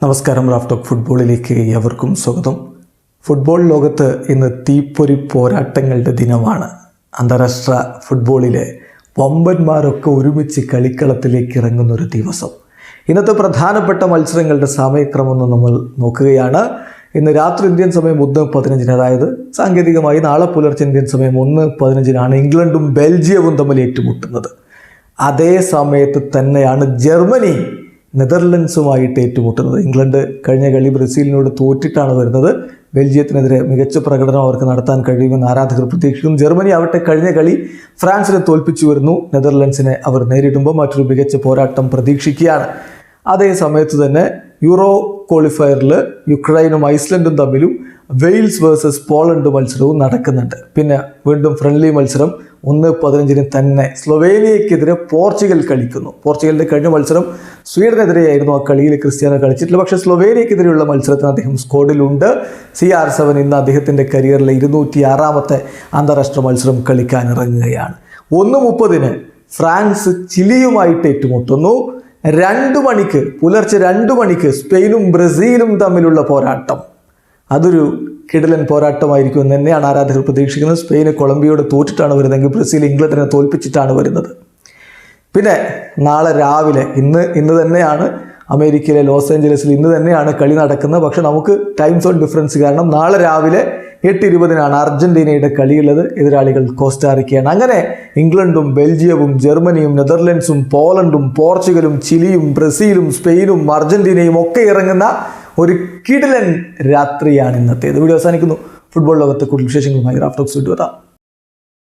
നമസ്കാരം. Raf talk ഫുട്ബോളിലേക്ക് ഏവർക്കും സ്വാഗതം. ഫുട്ബോൾ ലോകത്ത് ഇന്ന് തീപ്പൊരി പോരാട്ടങ്ങളുടെ ദിനമാണ്. അന്താരാഷ്ട്ര ഫുട്ബോളിലെ വമ്പന്മാരൊക്കെ ഒരുമിച്ച് കളിക്കളത്തിലേക്ക് ഇറങ്ങുന്നൊരു ദിവസം. ഇന്നത്തെ പ്രധാനപ്പെട്ട മത്സരങ്ങളുടെ സമയക്രമം നമ്മൾ നോക്കുകയാണ്. ഇന്ന് രാത്രി ഇന്ത്യൻ സമയം 1:15, അതായത് സാങ്കേതികമായി നാളെ പുലർച്ചെ ഇന്ത്യൻ സമയം 1:15 ഇംഗ്ലണ്ടും ബെൽജിയവും തമ്മിൽ ഏറ്റുമുട്ടുന്നത്. അതേ സമയത്ത് തന്നെയാണ് ജർമ്മനി നെതർലൻഡ്സുമായിട്ട് ഏറ്റുമുട്ടുന്നത്. ഇംഗ്ലണ്ട് കഴിഞ്ഞ കളി ബ്രസീലിനോട് തോറ്റിട്ടാണ് വരുന്നത്. ബെൽജിയത്തിനെതിരെ മികച്ച പ്രകടനം അവർക്ക് നടത്താൻ കഴിയുമെന്ന് ആരാധകർ പ്രതീക്ഷിക്കുന്നു. ജർമ്മനി ആവട്ടെ കഴിഞ്ഞ കളി ഫ്രാൻസിനെ തോൽപ്പിച്ചു വരുന്നു. നെതർലൻഡ്സിനെ അവർ നേരിടുമ്പോൾ മറ്റൊരു മികച്ച പോരാട്ടം പ്രതീക്ഷിക്കുകയാണ്. അതേ സമയത്ത് തന്നെ യൂറോ ക്വാളിഫയറിൽ യുക്രൈനും ഐസ്ലൻഡും തമ്മിലും വെയിൽസ് വേഴ്സസ് പോളണ്ട് മത്സരവും നടക്കുന്നുണ്ട്. പിന്നെ വീണ്ടും ഫ്രണ്ട്ലി മത്സരം 1:15 തന്നെ സ്ലൊവേനിയക്കെതിരെ പോർച്ചുഗൽ കളിക്കുന്നു. പോർച്ചുഗലിൻ്റെ കഴിഞ്ഞ മത്സരം സ്വീഡനെതിരെയായിരുന്നു. ആ കളിയിൽ ക്രിസ്ത്യാനോ കളിച്ചിട്ടില്ല. പക്ഷേ സ്ലൊവേനിയക്കെതിരെയുള്ള മത്സരത്തിന് അദ്ദേഹം സ്ക്വാഡിലുണ്ട്. CR7 ഇന്ന് അദ്ദേഹത്തിൻ്റെ കരിയറിലെ 206ാമത്തെ അന്താരാഷ്ട്ര മത്സരം കളിക്കാൻ ഇറങ്ങുകയാണ്. 1:30 ഫ്രാൻസ് ചിലിയുമായിട്ട് ഏറ്റുമുട്ടുന്നു. 2 മണിക്ക് പുലർച്ചെ 2 മണിക്ക് സ്പെയിനും ബ്രസീലും തമ്മിലുള്ള പോരാട്ടം. അതൊരു കിടിലൻ പോരാട്ടമായിരിക്കും എന്ന് തന്നെയാണ് ആരാധകർ പ്രതീക്ഷിക്കുന്നത്. സ്പെയിന് കൊളംബിയയോട് തോറ്റിട്ടാണ് വരുന്നതെങ്കിൽ ബ്രസീൽ ഇംഗ്ലണ്ടിനെ തോൽപ്പിച്ചിട്ടാണ് വരുന്നത്. പിന്നെ നാളെ രാവിലെ ഇന്ന് തന്നെയാണ് അമേരിക്കയിലെ ലോസ് ഏഞ്ചലസിൽ ഇന്ന് തന്നെയാണ് കളി നടക്കുന്നത്. പക്ഷെ നമുക്ക് ടൈം സോൺ ഡിഫറൻസ് കാരണം നാളെ രാവിലെ 8:20 അർജന്റീനയുടെ കളിയുള്ളത്. എതിരാളികൾ കോസ്റ്റാറിക്കയാണ്. അങ്ങനെ ഇംഗ്ലണ്ടും ബെൽജിയവും ജർമ്മനിയും നെതർലൻഡ്സും പോളണ്ടും പോർച്ചുഗലും ചിലിയും ബ്രസീലും സ്പെയിനും അർജന്റീനയും ഒക്കെ ഇറങ്ങുന്ന ഒരു കിടിലൻ രാത്രിയാണ് ഇന്നത്തേത്. വീഡിയോ അവസാനിക്കുന്നു. ഫുട്ബോൾ ലോകത്തെ കൂടുതൽ വിശേഷങ്ങളുമായി റാഫ് ടോക്സ് വീണ്ടും എത്താം.